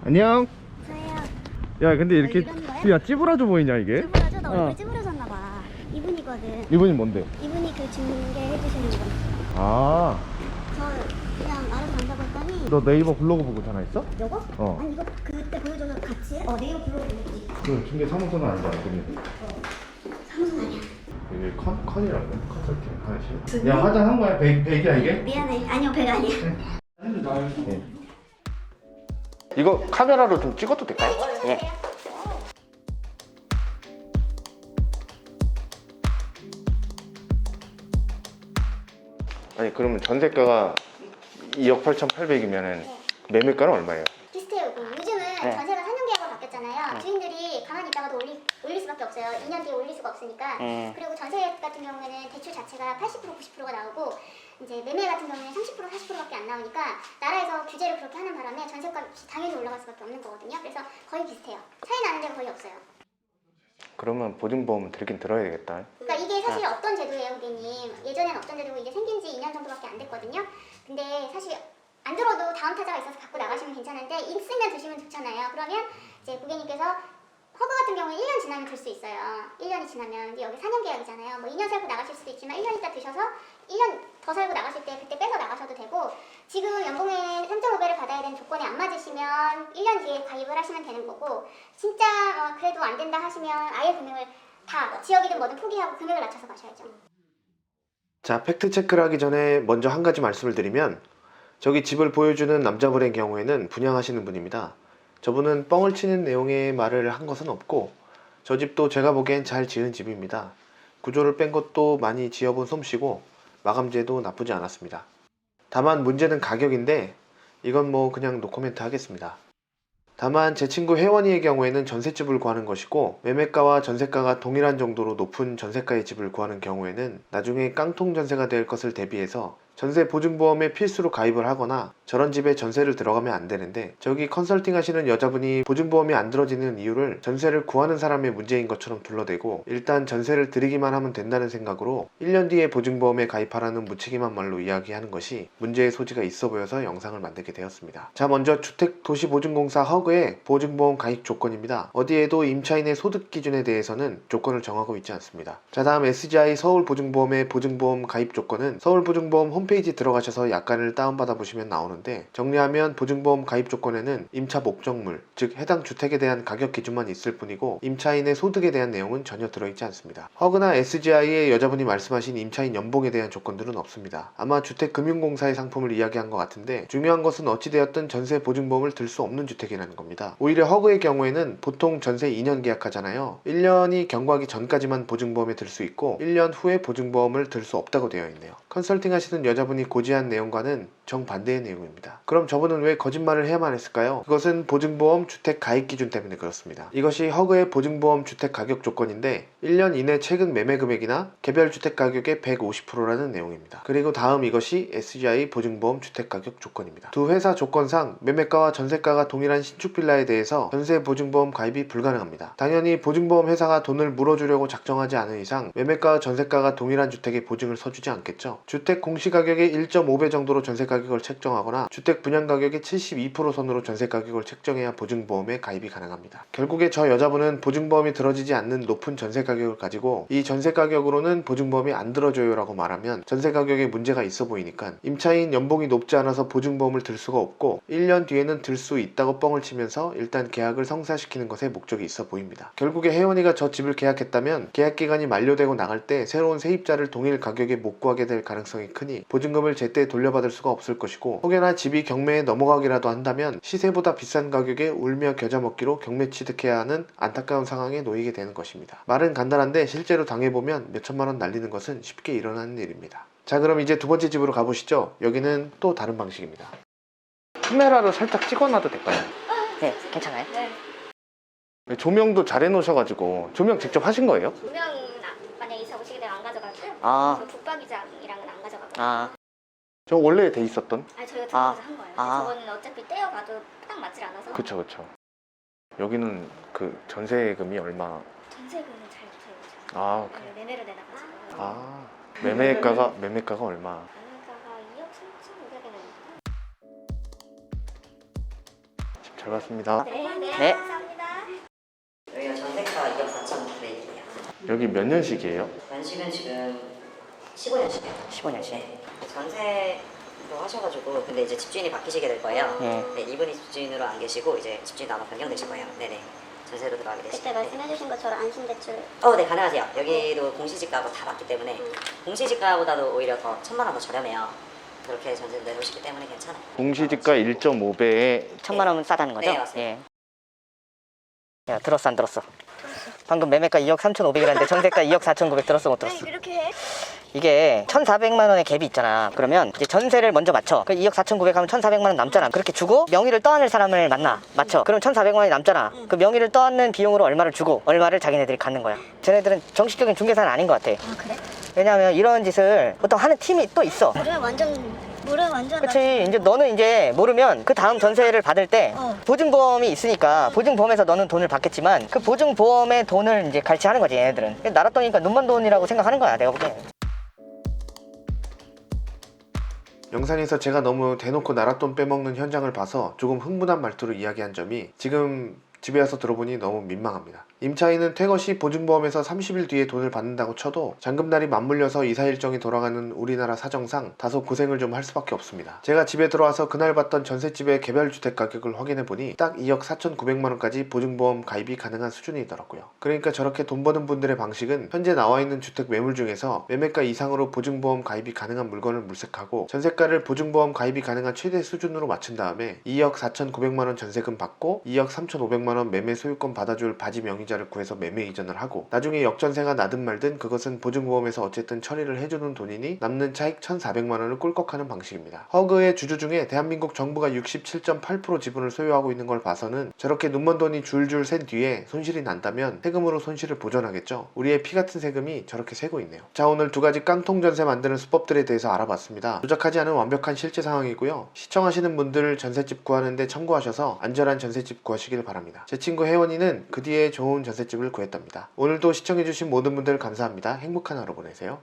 안녕. 저예요. 야 근데 이렇게 이런 거야? 야 찌부라져 보이냐 이게? 찌부러져? 나 얼굴 찌부러졌나봐. 이분이거든. 이분이 뭔데? 이분이 그 중개해주시는 분. 아, 저 그냥 알아서 간다고 했더니 너 네이버 블로그 보고 전화했어? 요거? 어. 아니 이거 그때 보여줘서 같이 해? 네이버 블로그 보냈지. 그 중개 사무소는 아니잖아, 그게. 사무소 아니야. 이게 컨이라고 해? 컨설팅 하시. 야 화장한 거야? 백이야 이게? 미안해. 아니요, 배가 아니야. 네. 이거 카메라로 좀 찍어도 될까요? 예. 아니 그러면 전세가가 2억 8,800이면은 매매가는 얼마예요? 비슷해요. 요즘은 전세가 4년 계약으로 바뀌었잖아요. 주인들이 가만히 있다가도 올릴 수밖에 없어요. 2년 뒤에 올릴 수가 없으니까. 그리고 전세 같은 경우에는 대출 자체가 80% 90%가 나오고 이제 매매 같은 경우에는 30% 40%밖에 안 나오니까 나라에서 규제를 그렇게 하는 바람에 전세값이 당연히 올라갈 수밖에 없는 거거든요. 그래서 거의 비슷해요. 차이 나는 데가 거의 없어요. 그러면 보증보험은 들긴 들어야 되겠다. 그러니까 이게 사실 어떤 제도예요, 고객님? 예전에는 어떤 제도고 이게 생긴 지 2년 정도밖에 안 됐거든요. 근데 사실 안 들어도 다음 타자가 있어서 갖고 나가시면 괜찮은데 있으면 드시면 좋잖아요. 그러면 이제 고객님께서 허그 같은 경우는 1년 지나면 들 수 있어요. 1년이 지나면. 근데 여기 4년 계약이잖아요. 뭐 2년 살고 나가실 수도 있지만 1년 있다 드셔서 1년 더 살고 나가실 때 그때 빼서 나가셔도 되고 지금 연봉의 3.5배를 받아야 되는 조건에 안 맞으시면 1년 뒤에 가입을 하시면 되는 거고 진짜 그래도 안 된다 하시면 아예 금액을 다 지역이든 뭐든 포기하고 금액을 낮춰서 가셔야죠. 자, 팩트 체크를 하기 전에 먼저 한 가지 말씀을 드리면 저기 집을 보여주는 남자분의 경우에는 분양하시는 분입니다. 저분은 뻥을 치는 내용의 말을 한 것은 없고 저 집도 제가 보기엔 잘 지은 집입니다. 구조를 뺀 것도 많이 지어본 솜씨고 마감재도 나쁘지 않았습니다. 다만 문제는 가격인데 이건 뭐 그냥 노코멘트 하겠습니다. 다만 제 친구 혜원이의 경우에는 전셋집을 구하는 것이고 매매가와 전세가가 동일한 정도로 높은 전세가의 집을 구하는 경우에는 나중에 깡통 전세가 될 것을 대비해서 전세 보증보험에 필수로 가입을 하거나 저런 집에 전세를 들어가면 안 되는데 저기 컨설팅 하시는 여자분이 보증보험이 안 들어지는 이유를 전세를 구하는 사람의 문제인 것처럼 둘러대고 일단 전세를 드리기만 하면 된다는 생각으로 1년 뒤에 보증보험에 가입하라는 무책임한 말로 이야기하는 것이 문제의 소지가 있어 보여서 영상을 만들게 되었습니다. 자, 먼저 주택도시보증공사 허그의 보증보험 가입 조건입니다. 어디에도 임차인의 소득 기준에 대해서는 조건을 정하고 있지 않습니다. 자, 다음 SGI 서울보증보험의 보증보험 가입 조건은 서울보증보험 홈페이지 들어가셔서 약관을 다운받아 보시면 나오는데 정리하면 보증보험 가입 조건에는 임차 목적물, 즉 해당 주택에 대한 가격 기준만 있을 뿐이고 임차인의 소득에 대한 내용은 전혀 들어있지 않습니다. 허그나 SGI의 여자분이 말씀하신 임차인 연봉에 대한 조건들은 없습니다. 아마 주택금융공사의 상품을 이야기한 것 같은데 중요한 것은 어찌되었든 전세 보증보험을 들 수 없는 주택이라는 겁니다. 오히려 허그의 경우에는 보통 전세 2년 계약하잖아요. 1년이 경과하기 전까지만 보증보험에 들 수 있고 1년 후에 보증보험을 들 수 없다고 되어 있네요. 컨설팅 하시는 여자분이 고지한 내용과는 정반대의 내용입니다. 그럼 저분은 왜 거짓말을 해야만 했을까요? 그것은 보증보험 주택 가입 기준 때문에 그렇습니다. 이것이 허그의 보증보험 주택 가격 조건인데 1년 이내 최근 매매 금액이나 개별 주택 가격의 150%라는 내용입니다. 그리고 다음 이것이 SGI 보증보험 주택 가격 조건입니다. 두 회사 조건상 매매가와 전세가가 동일한 신축 빌라에 대해서 전세 보증보험 가입이 불가능합니다. 당연히 보증보험 회사가 돈을 물어주려고 작정하지 않은 이상 매매가와 전세가가 동일한 주택에 보증을 서주지 않겠죠. 주택 공시가격의 1.5배 정도로 전세가격을 책정하거나 주택 분양가격의 72% 선으로 전세가격을 책정해야 보증보험에 가입이 가능합니다. 결국에 저 여자분은 보증보험이 들어지지 않는 높은 전세가격을 가지고 이 전세가격으로는 보증보험이 안 들어줘요 라고 말하면 전세가격에 문제가 있어 보이니까 임차인 연봉이 높지 않아서 보증보험을 들 수가 없고 1년 뒤에는 들 수 있다고 뻥을 치면서 일단 계약을 성사시키는 것에 목적이 있어 보입니다. 결국에 혜원이가 저 집을 계약했다면 계약기간이 만료되고 나갈 때 새로운 세입자를 동일 가격에 못 구하게 될 가능성이 크니 보증금을 제때 돌려받을 수가 없을 것이고 혹여나 집이 경매에 넘어가기라도 한다면 시세보다 비싼 가격에 울며 겨자 먹기로 경매 취득해야 하는 안타까운 상황에 놓이게 되는 것입니다. 말은 간단한데 실제로 당해보면 몇천만 원 날리는 것은 쉽게 일어나는 일입니다. 자, 그럼 이제 두 번째 집으로 가보시죠. 여기는 또 다른 방식입니다. 카메라로 살짝 찍어놔도 될까요? 네, 괜찮아요? 네. 조명도 잘 해놓으셔가지고 조명 직접 하신 거예요? 조명은 만약에 잡으시게 되면 안 가져가고요. 아. 저 붙박이장이랑은 안 가져가고요. 아, 저 원래 돼 있었던? 아니 저희가 들어가서 한 거예요. 아. 저거는 어차피 떼어가도 딱 맞질 않아서. 그쵸. 여기는 그 전세금이 얼마? 전세금은 잘 못해요. 아, 매매로 내놔가지고. 아 매매가가 얼마? 매매가가 2억 3,500에 잘 봤습니다. 네. 여기가 전세가 2억 4,900이에요. 여기 몇 년식이에요? 연식은 지금 15년씩이에요. 15년씩. 전세로 하셔가지고 근데 이제 집주인이 바뀌시게 될 거예요. 예. 네, 이분이 집주인으로 안 계시고 이제 집주인도 아마 변경되실 거예요. 네네. 전세로 들어가게 되실 그때 말씀해주신 것처럼 안심대출 네 가능하세요. 여기도 공시지가하고 다 맞기 때문에 공시지가보다도 오히려 더 1,000만 원 더 저렴해요. 그렇게 전세를 내놓으시기 때문에 괜찮아요. 공시지가 1.5배에 1,000만 원은 싸다는 거죠? 네, 맞습니다. 예. 야, 들었어 안 들었어? 방금 매매가 2억 3,500이라는데 전세가 2억 4,900 들었어 못 들었어? 그렇게 해? 이게 1,400만 원의 갭이 있잖아. 그러면 이제 전세를 먼저 맞춰. 그 2억 4,900 하면 1,400만 원 남잖아. 그렇게 주고 명의를 떠안을 사람을 만나. 맞춰. 그럼 1,400만 원이 남잖아. 그 명의를 떠안는 비용으로 얼마를 주고 얼마를 자기네들이 갖는 거야. 쟤네들은 정식적인 중개사는 아닌 것 같아. 아 그래? 왜냐하면 이런 짓을 보통 하는 팀이 또 있어. 물은 완전 그치. 이제 너는 이제 모르면 그 다음 전세를 받을 때 보증보험이 있으니까 보증보험에서 너는 돈을 받겠지만 그 보증보험의 돈을 이제 갈취하는 거지 얘네들은. 나랏돈이니까 눈먼 돈이라고 생각하는 거야 내가 보기엔. 영상에서 제가 너무 대놓고 나랏돈 빼먹는 현장을 봐서 조금 흥분한 말투로 이야기한 점이 지금 집에 와서 들어보니 너무 민망합니다. 임차인은 퇴거 시 보증보험에서 30일 뒤에 돈을 받는다고 쳐도 잔금날이 맞물려서 이사 일정이 돌아가는 우리나라 사정상 다소 고생을 좀 할 수밖에 없습니다. 제가 집에 들어와서 그날 봤던 전셋집의 개별주택 가격을 확인해보니 딱 2억 4,900만원까지 보증보험 가입이 가능한 수준이더라고요. 그러니까 저렇게 돈 버는 분들의 방식은 현재 나와있는 주택 매물 중에서 매매가 이상으로 보증보험 가입이 가능한 물건을 물색하고 전세가를 보증보험 가입이 가능한 최대 수준으로 맞춘 다음에 2억 4,900만원 전세금 받고 2억 3,500만원 매매 소유권 받아줄 바지 명의자를 구해서 매매 이전을 하고 나중에 역전세가 나든 말든 그것은 보증보험에서 어쨌든 처리를 해주는 돈이니 남는 차익 1,400만원을 꿀꺽하는 방식입니다. 허그의 주주 중에 대한민국 정부가 67.8% 지분을 소유하고 있는 걸 봐서는 저렇게 눈먼 돈이 줄줄 샌 뒤에 손실이 난다면 세금으로 손실을 보전하겠죠. 우리의 피 같은 세금이 저렇게 새고 있네요. 자, 오늘 두 가지 깡통 전세 만드는 수법들에 대해서 알아봤습니다. 조작하지 않은 완벽한 실제 상황이고요. 시청하시는 분들 전셋집 구하는데 참고하셔서 안전한 전셋집 구하시길 바랍니다. 제 친구 혜원이는 그 뒤에 좋은 전셋집을 구했답니다. 오늘도 시청해주신 모든 분들 감사합니다. 행복한 하루 보내세요.